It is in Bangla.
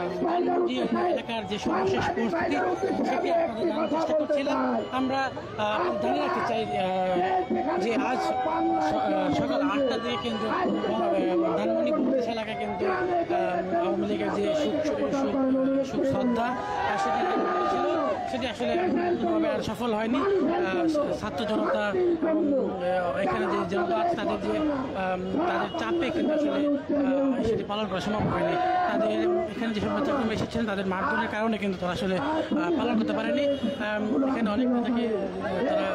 এলাকার যে সর্বশেষ পরিস্থিতি সেটি আপনাদের জানার চেষ্টা করছিলাম। আমরা জানিয়ে রাখতে চাই যে আজ সকাল 8টা থেকে কিন্তু ধানমন্ডি পুলিশ এলাকায় কিন্তু আওয়ামী লীগের যে সুখ শ্রদ্ধা সেটি ছিল, সেটি আসলে কোনোভাবে আর সফল হয়নি। ছাত্র জনতা এবং এখানে যে জনতা আছে তাদের চাপে কিন্তু আসলে সেটি পালন করা সম্ভব হয়নি। তাদের এখানে যেসব নেতাকর্মী এসেছিলেন তাদের মারধরের কারণে কিন্তু তারা আসলে পালন করতে পারেনি। এখানে অনেক নেতাকে তারা